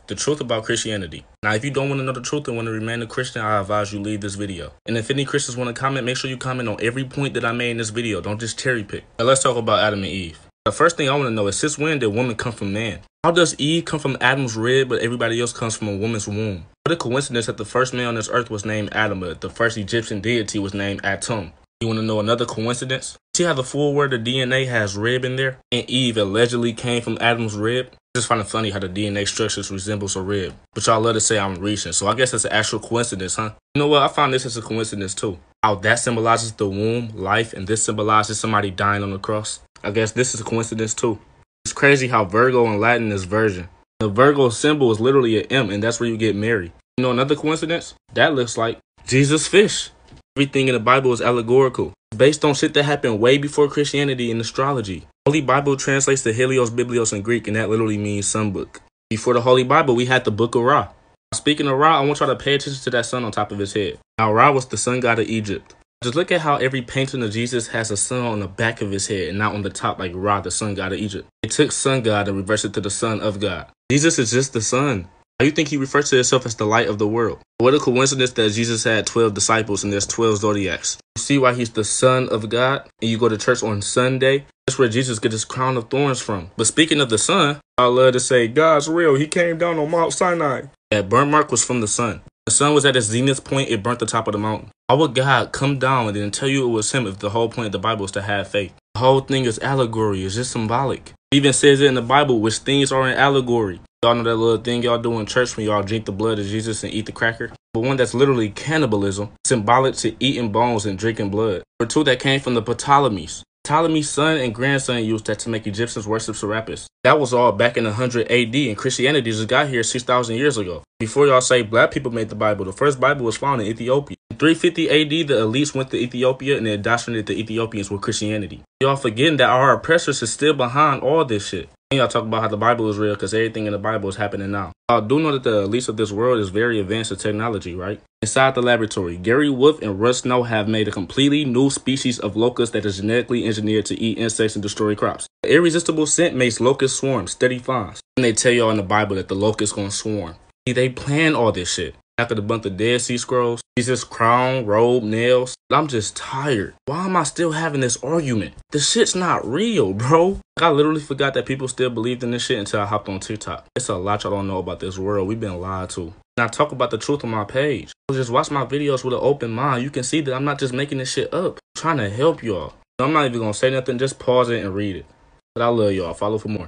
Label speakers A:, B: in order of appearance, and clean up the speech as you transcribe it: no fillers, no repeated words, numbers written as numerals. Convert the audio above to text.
A: The truth about Christianity. Now, if you don't want to know the truth and want to remain a Christian, I advise you leave this video. And if any Christians want to comment, make sure you comment on every point that I made in this video. Don't just cherry pick. Now, let's talk about Adam and Eve. The first thing I want to know is, since when did woman come from man? How does Eve come from Adam's rib, but everybody else comes from a woman's womb? What a coincidence that the first man on this earth was named Adam, but the first Egyptian deity was named Atum. You want to know another coincidence? See how the full word of DNA has rib in there? And Eve allegedly came from Adam's rib? I just find it funny how the DNA structures resembles a rib. But y'all love to say I'm reaching, so I guess that's an actual coincidence, huh? You know what? I found this as a coincidence too. How that symbolizes the womb, life, and this symbolizes somebody dying on the cross. I guess this is a coincidence too. It's crazy how Virgo in Latin is virgin. The Virgo symbol is literally an M, and that's where you get married. You know another coincidence? That looks like Jesus' fish. Everything in the Bible is allegorical. It's based on shit that happened way before Christianity and astrology. Holy Bible translates to Helios Biblios in Greek, and that literally means sun book. Before the Holy Bible, we had the book of Ra. Speaking of Ra, I want y'all to pay attention to that sun on top of his head. Now, Ra was the sun god of Egypt. Just look at how every painting of Jesus has a sun on the back of his head and not on the top like Ra, the sun god of Egypt. They took sun god and reversed it to the son of God. Jesus is just the sun. How you think he refers to himself as the light of the world? What a coincidence that Jesus had 12 disciples and there's 12 zodiacs. You see why he's the son of God? And you go to church on Sunday? That's where Jesus gets his crown of thorns from. But speaking of the sun, I love to say, God's real. He came down on Mount Sinai. That burnt mark was from the sun. The sun was at its zenith point, it burnt the top of the mountain. How would God come down and then tell you it was him if the whole point of the Bible is to have faith? The whole thing is allegory, it's just symbolic. It even says it in the Bible, which things are in allegory. Y'all know that little thing y'all do in church when y'all drink the blood of Jesus and eat the cracker? But one that's literally cannibalism, symbolic to eating bones and drinking blood. Or two that came from the Ptolemies. Ptolemy's son and grandson used that to make Egyptians worship Serapis. That was all back in 100 AD, and Christianity just got here 6,000 years ago. Before y'all say black people made the Bible, the first Bible was found in Ethiopia. In 350 AD, the elites went to Ethiopia and they indoctrinated the Ethiopians with Christianity. Y'all forgetting that our oppressors is still behind all this shit. And y'all talk about how the Bible is real because everything in the Bible is happening now. Y'all do know that the elites of this world is very advanced in technology, right? Inside the laboratory, Gary Wolf and Russ Snow have made a completely new species of locust that is genetically engineered to eat insects and destroy crops. The irresistible scent makes locusts swarm, steady finds. And they tell y'all in the Bible that the locusts gonna swarm. See, they plan all this shit. After the bunch of Dead Sea Scrolls, Jesus' crown, robe, nails. I'm just tired. Why am I still having this argument? This shit's not real, bro. I literally forgot that people still believed in this shit until I hopped on TikTok. It's a lot y'all don't know about this world. We've been lied to. And I talk about the truth on my page. Just watch my videos with an open mind. You can see that I'm not just making this shit up. I'm trying to help y'all. I'm not even gonna say nothing. Just pause it and read it. But I love y'all. Follow for more.